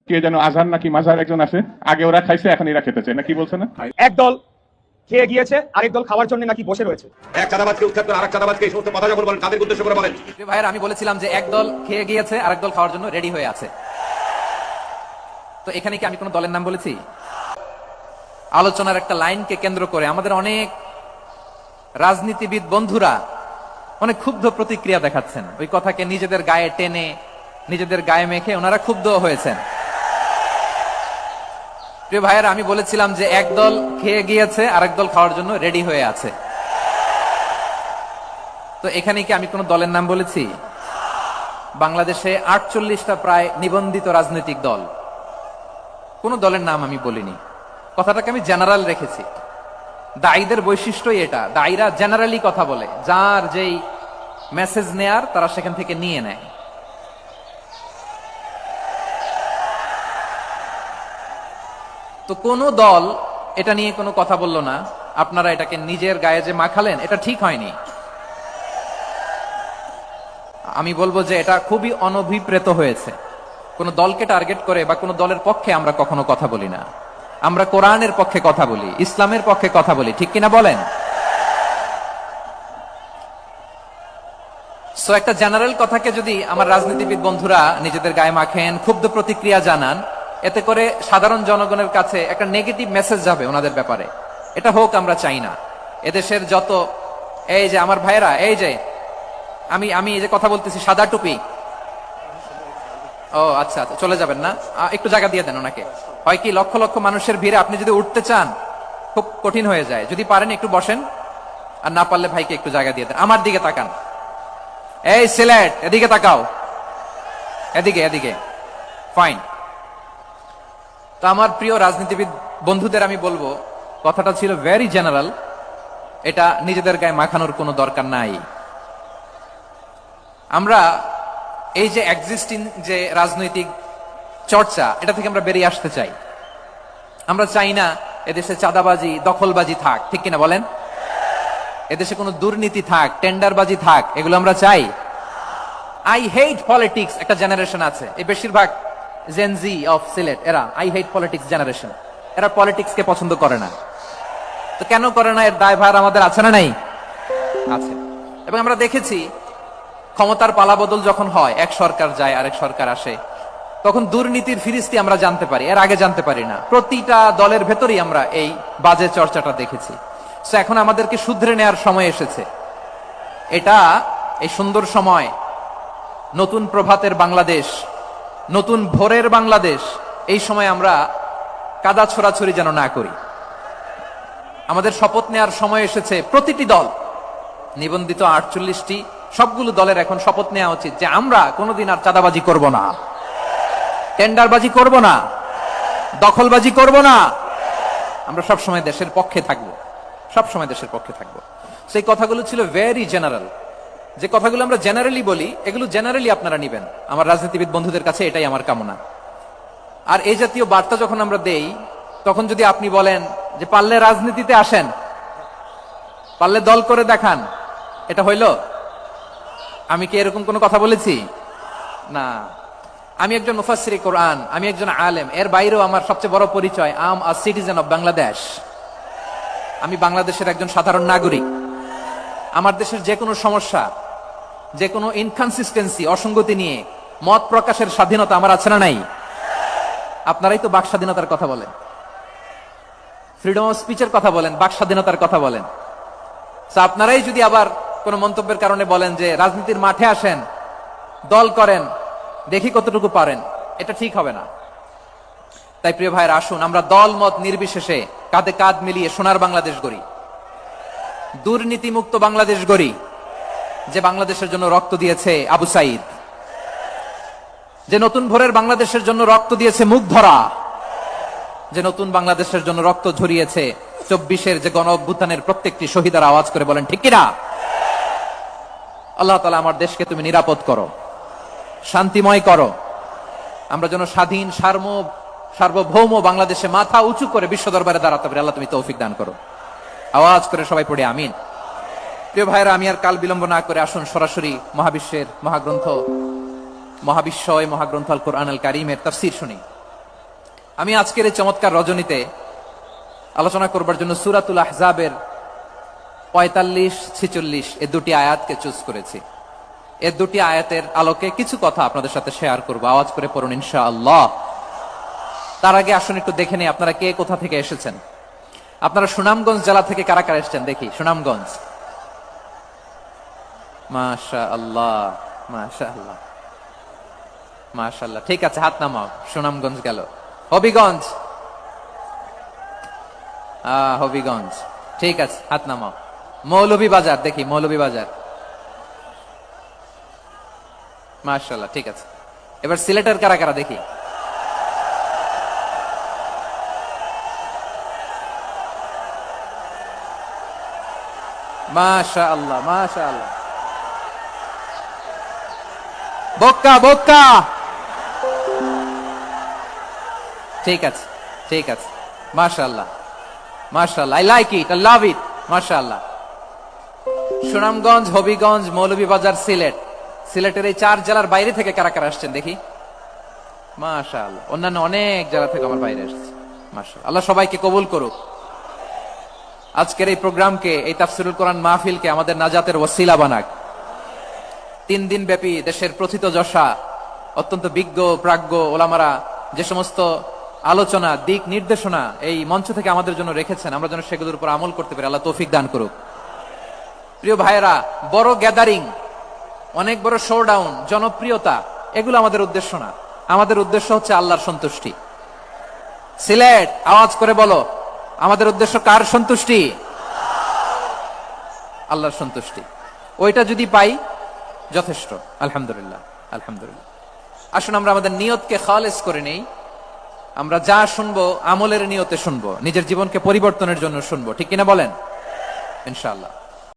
কে যেন আজহার নাকি মাঝার একজন আছে, আগে ওরা খাইছে এখন এরা খেতে চায় না, কি বলছে না? এক দল খেয়ে গিয়েছে, আরেক দল খাওয়ার জন্য নাকি বসে রয়েছে। এক চাঁদাবাজকে উৎখাত করে আরেক চাঁদাবাজকে এই সমস্ত কথা যখন বলেন তাদের উদ্দেশ্য করে বলেন। ভাইয়ের আমি বলেছিলাম যে একদল খেয়ে গিয়েছে, আরেক দল খাওয়ার জন্য রেডি হয়ে আছে। তো এখানে কি আমি কোন দলের নাম বলেছি? আলোচনার একটা লাইনকে কেন্দ্র করে আমাদের অনেক রাজনীতিবিদ বন্ধুরা অনেক ক্ষুব্ধ প্রতিক্রিয়া দেখাচ্ছেন। ওই কথাকে নিজেদের গায়ে টেনে, নিজেদের গায়ে মেখে ওনারা ক্ষুব্ধ হয়েছেন। প্রিয় ভাইয়ের আমি বলেছিলাম যে একদল খেয়ে গিয়েছে, আরেক দল খাওয়ার জন্য রেডি হয়ে আছে। তো এখানে কি আমি কোন দলের নাম বলেছি? বাংলাদেশে 48টা প্রায় নিবন্ধিত রাজনৈতিক দল, কোন দলের নাম আমি বলিনি। কথাটাকে আমি জেনারেল রেখেছি। দায়ীদের বৈশিষ্ট্যই এটা, দায়ীরা জেনারেলি কথা বলে, যার যেই মেসেজ নেয়ার তারা সেখান থেকে নিয়ে নেয়। তো কোন দল এটা নিয়ে কোনো কথা বলল না। আপনারা এটাকে নিজের গায়ে যে মাখালেন, এটা ঠিক হয়নি। আমি বলবো যে এটা খুবই অনভিপ্রেত হয়েছে। কোন দলকে টার্গেট করে বা কোন দলের পক্ষে আমরা কখনো কথা বলি না। আমরা কোরআনের পক্ষে কথা বলি, ইসলামের পক্ষে কথা বলি, ঠিক কিনা বলেন? সো একটা জেনারেল কথাকে যদি আমার রাজনীতিবিদ বন্ধুরা নিজেদের গায়ে মাখেন, ক্ষুব্ধ প্রতিক্রিয়া জানান, এতে করে সাধারণ জনগণের কাছে একটা নেগেটিভ মেসেজ যাবে ওনাদের ব্যাপারে। এটা হোক আমরা চাই না। এদেশের যত এই যে আমার ভাইয়েরা, এই যে আমি এই যে কথা বলতেছি, সাদা টুপি, ও আচ্ছা আচ্ছা, চলে যাবেন না? একটু জায়গা দিয়ে দেন ওনাকে। হয় কি, লক্ষ লক্ষ মানুষের ভিড়ে আপনি যদি উঠতে চান খুব কঠিন হয়ে যায়। যদি পারেন একটু বসেন, আর না পারলে ভাইকে একটু জায়গা দিয়ে দেন। আমার দিকে তাকান, এই সিলেট, এদিকে তাকাও, এদিকে এদিকে, ফাইন। তো আমার প্রিয় রাজনীতিবিদ বন্ধুদের আমি বলবো, কথাটা ছিল ভেরি জেনারেল, এটা নিজেদের গায়ে মাখানোর কোনো দরকার নাই। আমরা এই যে এক্সিস্টিং যে রাজনৈতিক চর্চা, এটা থেকে আমরা বেরিয়ে আসতে চাই। আমরা চাই না এদেশে চাঁদাবাজি, দখলবাজি থাক, ঠিক কিনা বলেন? এদেশে কোনো দুর্নীতি থাক, টেন্ডারবাজি থাক, এগুলো আমরা চাই। আই হেট পলিটিক্স একটা জেনারেশন আছে, এই বেশিরভাগ জেনজি অফ সিলেট, এরা আই হেট পলিটিক্স জেনারেশন। এরা পলিটিক্স কে পছন্দ করে না। তো কেন করে না, এর দায়ভার আমাদের আছে না নাই? আছে। এবং আমরা দেখেছি ক্ষমতার পালাবদল যখন হয়, এক সরকার যায় আরেক সরকার আসে, তখন দুর্নীতির ফিরিস্তি আমরা জানতে পারি, এর আগে জানতে পারি না। প্রতিটা দলের ভেতরেই আমরা এই বাজে চর্চাটা দেখেছি। তো এখন আমাদেরকে শুধরে নেওয়ার সময় এসেছে। এটা এই সুন্দর সময়, নতুন প্রভাতের বাংলাদেশ, নতুন ভোরের বাংলাদেশ, এই সময় আমরা কাদা ছোড়াছড়ি যেন না করি। আমাদের শপথ নেওয়ার সময় এসেছে। প্রতিটি দল, নিবন্ধিত 48টি, সবগুলো দলের এখন শপথ নেওয়া উচিত যে আমরা কোনোদিন আর চাঁদাবাজি করব না, টেন্ডারবাজি করব না, দখলবাজি করব না। আমরা সবসময় দেশের পক্ষে থাকব, সবসময় দেশের পক্ষে থাকব। সেই কথাগুলো ছিল ভেরি জেনারেল। যে কথাগুলো আমরা জেনারেলি বলি, এগুলো জেনারেলি আপনারা নিবেন। আমার রাজনীতিবিদ বন্ধুদের কাছে এটাই আমার কামনা। আর এই জাতীয় বার্তা যখন আমরা দেই, তখন যদি আপনি বলেন যে পারলে রাজনীতিতে আসেন, পারলে দল করে দেখান, এটা হইল? আমি কি এরকম কোনো কথা বলেছি? না। আমি একজন মুফাসসির কোরআন, আমি একজন আলেম, এর বাইরেও আমার সবচেয়ে বড় পরিচয় I am a citizen of Bangladesh. আমি বাংলাদেশের একজন সাধারণ নাগরিক। আমার দেশের যে কোনো সমস্যা, যে কোনো ইনকনসিস্টেন্সি, অসঙ্গতি নিয়ে মত প্রকাশের স্বাধীনতা আমার আছে না নাই? আপনারাই তো বাক স্বাধীনতার কথা বলেন, ফ্রিডম অফ স্পিচের কথা বলেন, বাক স্বাধীনতার কথা বলেন। আপনারাই যদি আবার কোন মন্তব্যের কারণে বলেন যে রাজনীতির মাঠে আসেন, দল করেন, দেখি কতটুকু পারেন, এটা ঠিক হবে না। তাই প্রিয় ভাইয়ের, আসুন আমরা দল মত নির্বিশেষে কাঁধে কাঁধ মিলিয়ে সোনার বাংলাদেশ গড়ি, দুর্নীতি মুক্ত বাংলাদেশ গড়ি। যে বাংলাদেশের জন্য রক্ত দিয়েছে আবু সাইদ, যে নতুন ভোরের বাংলাদেশের জন্য রক্ত দিয়েছে মুগ্ধরা, যে নতুন বাংলাদেশের জন্য রক্ত ঝরিয়েছে 24-এর যে গণ অভ্যুত্থানের প্রত্যেকটি শহীদের আওয়াজ করে বলেন ঠিক কিনা? আল্লাহ তাআলা আমার দেশকে তুমি নিরাপদ করো, শান্তিময় করো। আমরা যেন স্বাধীন, সার্বভৌম বাংলাদেশে মাথা উঁচু করে বিশ্ব দরবারে দাঁড়াতে পারি। আল্লাহ তুমি তৌফিক দান করো। আওয়াজ করে সবাই পড়ে আমিন। প্রিয় ভাইরা, আমি আর কাল বিলম্ব না করে আসুন সরাসরি মহাবিশ্বের মহাগ্রন্থ, মহাবিশ্বয় মহাগ্রন্থ আল কোরআন আল কারীমের তাফসীর শুনি। আমি আজকের এই চমৎকার রজনীতে আলোচনা করবার জন্য সূরাতুল আহজাবের 45-46 এই দুটি আয়াতকে চুজ করেছি। এই দুটি আয়াতের আলোকে কিছু কথা আপনাদের সাথে শেয়ার করবো। আওয়াজ করে পড়ুন ইনশাআল্লাহ। তার আগে আসুন একটু দেখে নেই আপনারা কে কোথা থেকে এসেছেন। আপনারা সুনামগঞ্জ জেলা থেকে কারা কারা এসেছেন দেখি। সুনামগঞ্জ, মাশাআল্লাহ মাশাআল্লাহ মাশাআল্লাহ, ঠিক আছে হাত নামাও। সুনামগঞ্জ গেল। হবিগঞ্জ, হবিগঞ্জ, ঠিক আছে হাত নামাও। মৌলভীবাজার দেখি, মৌলভীবাজার, মাশাআল্লাহ, ঠিক আছে। এবার সিলেটের কারা কারা দেখি। মাশাআল্লাহ মাশাআল্লাহ। বক্কা বক্কা, ঠিক আছে ঠিক আছে, মাশাআল্লাহ মাশাআল্লাহ, I like it, I love it, মাশাআল্লাহ। সুনামগঞ্জ, হবিগঞ্জ, মৌলভীবাজার, সিলেট। সিলেটের এই 4 জেলার বাইরে থেকে কারা কারা আসছেন দেখি। মাশাআল্লাহ, অন্যান্য অনেক জেলা থেকে আমার বাইরে আসছে। মাশাআল্লাহ, আল্লাহ সবাইকে কবুল করুক। আজকের এই প্রোগ্রামকে, এই তাফসিরুল কোরআন মাহফিলকে আমাদের নাজাতের ওসিলা বানাক। 3 দিন ব্যাপী দেশের প্রথিতযশা অত্যন্ত বিজ্ঞ প্রাজ্ঞ ওলামারা যে সমস্ত আলোচনা, দিক নির্দেশনা এই মঞ্চ থেকে আমাদের জন্য রেখেছেন, আমরা যেন সেগুলোর উপর আমল করতে পারি। আল্লাহ তৌফিক দান করুক। প্রিয় ভাইয়েরা, বড় গ্যাদারিং, অনেক বড় শোডাউন, জনপ্রিয়তা, এগুলো আমাদের উদ্দেশ্য না। আমাদের উদ্দেশ্য হচ্ছে আল্লাহর সন্তুষ্টি। সিলেট, আওয়াজ করে বলো, আমাদের উদ্দেশ্য কার সন্তুষ্টি? আল্লাহর সন্তুষ্টি। ওইটা যদি পাই যথেষ্ট। আলহামদুলিল্লাহ আলহামদুলিল্লাহ। আসুন আমরা আমাদের নিয়তকে খালেস করে নেই। আমরা যা শুনবো আমলের নিয়তে শুনবো, নিজের জীবনকে পরিবর্তনের জন্য শুনবো, ঠিক কিনা বলেন? ইনশাআল্লাহ।